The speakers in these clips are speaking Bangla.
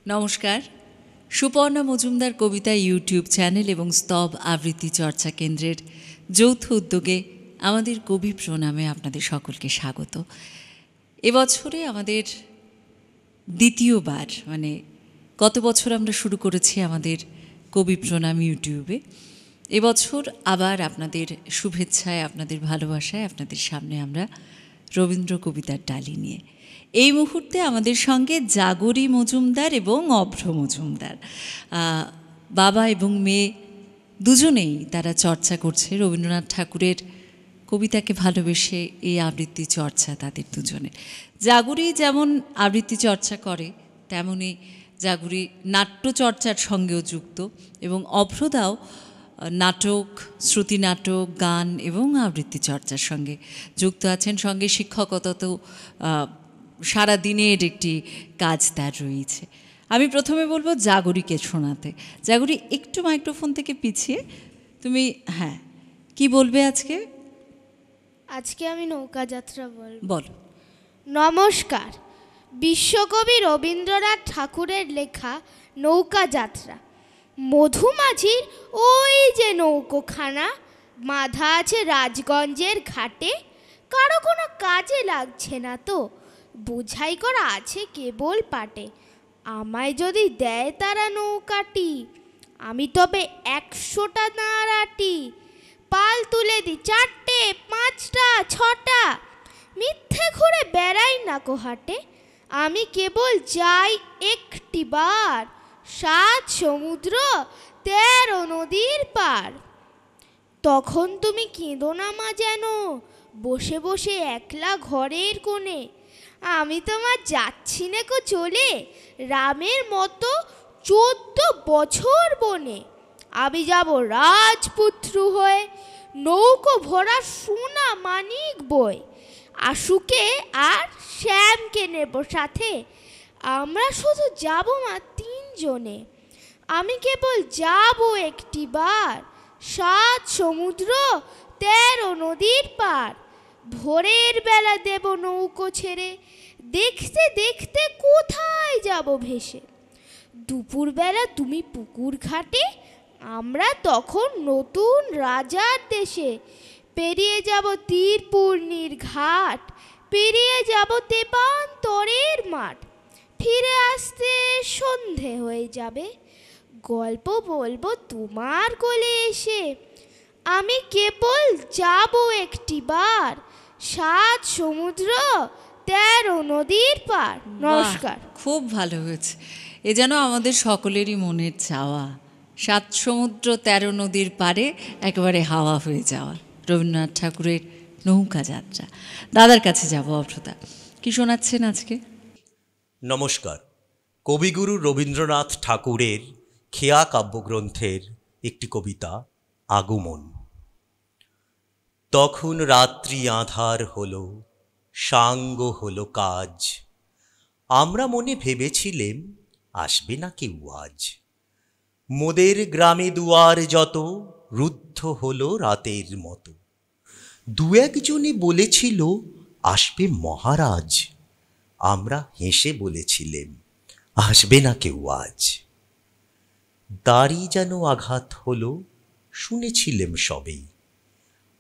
নমস্কার। সুপর্ণা মজুমদার কবিতা ইউটিউব চ্যানেল এবং স্তব আবৃত্তি চর্চা কেন্দ্রের যৌথ উদ্যোগে আমাদের কবি প্রণামে আপনাদের সকলকে স্বাগত। এবছরে আমাদের দ্বিতীয়বার, গত বছর আমরা শুরু করেছি আমাদের কবি প্রণাম ইউটিউবে। এবছর আবার আপনাদের শুভেচ্ছায়, আপনাদের ভালোবাসায় আপনাদের সামনে আমরা রবীন্দ্র কবিতার ডালি নিয়ে। এই মুহূর্তে আমাদের সঙ্গে জাগরী মজুমদার এবং অভ্র মজুমদার, বাবা এবং মেয়ে দুজনেই তারা চর্চা করছে রবীন্দ্রনাথ ঠাকুরের কবিতাকে ভালোবেসে। এই আবৃত্তি চর্চা তাদের দুজনের। জাগরী যেমন আবৃত্তি চর্চা করে, তেমনই জাগরী নাট্যচর্চার সঙ্গেও যুক্ত, এবং অভ্রদাও নাটক, শ্রুতি নাটক, গান এবং আবৃত্তি চর্চার সঙ্গে যুক্ত আছেন। সঙ্গে শিক্ষকতা তো সারা দিনের একটি কাজ তার রয়েছে। আমি প্রথমে বলবো জাগরীকে শোনাতে। জাগরী, একটু মাইক্রোফোন থেকে পিছিয়ে তুমি কি বলবে আজকে? আজকে আমি নৌকা যাত্রা বলবো। বলো। নমস্কার। বিশ্বকবি রবীন্দ্রনাথ ঠাকুরের লেখা নৌকা যাত্রা। মধুমাঝির ওই যে নৌকোখানা বাঁধা আছে রাজগঞ্জের ঘাটে, কারো কোনো কাজে লাগছে না তো, বোঝাই করা আছে কেবল পাটে। আমায় যদি দেয় তারা নৌকাটি, আমি তবে 100টা নাড়াটি। পাল তুলে দি 4টে 5টা 6টা, মিথ্যে ঘুরে বেড়াই না কোহাটে। আমি কেবল যাই একটিবার, 7 সমুদ্র 13 নদীর পার। তখন তুমি কেঁদো না মা যেন, বসে বসে একলা ঘরের কোণে। আমি তোমার যাচ্ছি নেকো চলে, রামের মতো 14 বছর বনে। আমি যাব রাজপুত্র হয়ে, নৌকো ভরা সোনা মানিক বই। আশুকে আর শ্যামকে নেব সাথে, আমরা শুধু যাব মা 3 জনে। আমি কেবল যাব একটিবার, 7 সমুদ্র 13 নদীর পার। ভোরের বেলা দেব নৌকো ছেড়ে, দেখতে দেখতে কোথায় যাব ভেসে। দুপুরবেলা তুমি পুকুর ঘাটে, আমরা তখন নতুন রাজার দেশে। পেরিয়ে যাব তীরপূর্ণির ঘাট, পেরিয়ে যাব তেপান্তরের মাঠ। ফিরে আসতে সন্ধে হয়ে যাবে, গল্প বলবো তোমার কোলে এসে। আমি কেবল যাব একটিবার, 7 সমুদ্র 13 নদীর পার। নমস্কার। খুব ভালো হয়েছে। এ যেন আমাদের সকলেরই মনের চাওয়া, 7 সমুদ্র 13 নদীর পারে একেবারে হাওয়া হয়ে যাওয়া রবীন্দ্রনাথ ঠাকুরের নৌকা যাত্রা। দাদার কাছে যাব। অভ্রদা, কি শোনাচ্ছেন আজকে? নমস্কার। কবিগুরু রবীন্দ্রনাথ ঠাকুরের খেয়া কাব্যগ্রন্থের একটি কবিতা, আগমন। তখন রাত্রি আঁধার হলো, সাঙ্গ হলো কাজ। আমরা মনে ভেবেছিলেম আসবে না কেউ আজ। মোদের গ্রামে দুয়ার যত রুদ্ধ হলো রাতের মতো। 2-1 জনে বলেছিল আসবে মহারাজ। আমরা হেসে বলেছিলেম আসবে না কেউ আজ। দাড়ি যেন আঘাত হলো, শুনেছিলেম সবেই।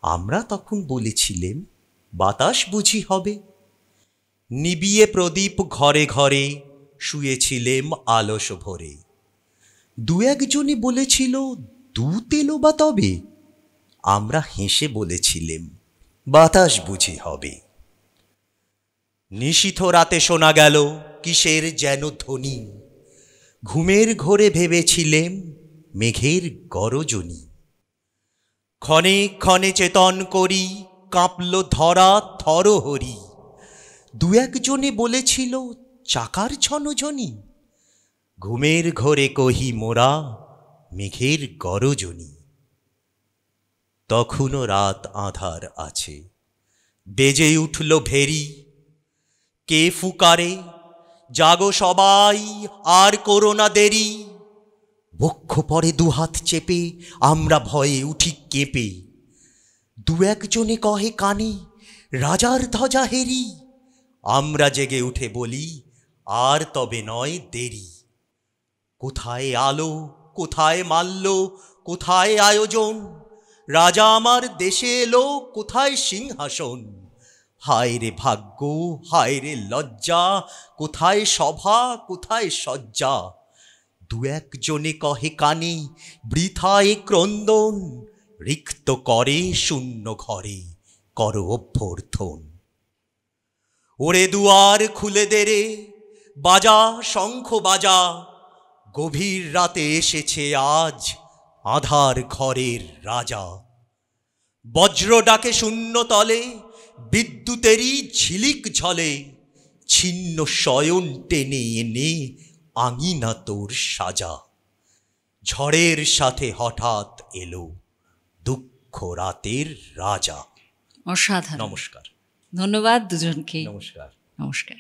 আমরা তখন বলেছিলেম বাতাস বুঝি হবে। নিবিয়ে প্রদীপ ঘরে ঘরে শুয়েছিলেম আলস ভরে। 2-1 জনে বলেছিল দুধ এলো বা তবে। আমরা হেসে বলেছিলেম বাতাস বুঝি হবে। নিশীথ রাতে শোনা গেল কিসের যেন ধ্বনি। ঘুমের ঘোরে ভেবেছিলেম মেঘের গরজনি। ক্ষণে ক্ষণে চেতন করি কাঁপল ধরা থরহরি। 2-1 জনে বলেছিল চাকার ঝনঝনি। ঘুমের ঘোরে কহি মোরা মেঘের গরজনি। তখনও রাত আঁধার আছে, বেজে উঠল ভেরি। কে ফুকারে জাগো সবাই আর করো না দেরি। বক্ষ পরে 2 হাত চেপে আমরা ভয়ে উঠি কেঁপে। 2-1 জনে কহে কানে রাজার ধ্বজা হেরি। আমরা জেগে উঠে বলি আর তবে নয় দেরি। কোথায় আলো, কোথায় মাল্য, কোথায় আয়োজন? রাজা আমার দেশে এলো, কোথায় সিংহাসন? হায় রে ভাগ্য, হায় রে লজ্জা, কোথায় সভা, কোথায় সজ্জা? দু একজনে কহে কানে, বৃথায় ক্রন্দন, রিক্ত করে শূন্য ঘরে, কর অভ্যর্থন। ওরে দুয়ার খুলে দে রে, বাজা শঙ্খ বাজা, গভীর রাতে এসেছে আজ আধার ঘরের রাজা। বজ্র ডাকে শূন্য তলে, বিদ্যুতেরই ঝিলিক ঝলে, ছিন্ন শয়ন টেনে এনে আঙিনা তোর সাজা। ঝড়ের সাথে হঠাৎ এলো দুঃখ রাতের রাজা। অসাধারণ। নমস্কার। ধন্যবাদ দুজনকে। নমস্কার। নমস্কার।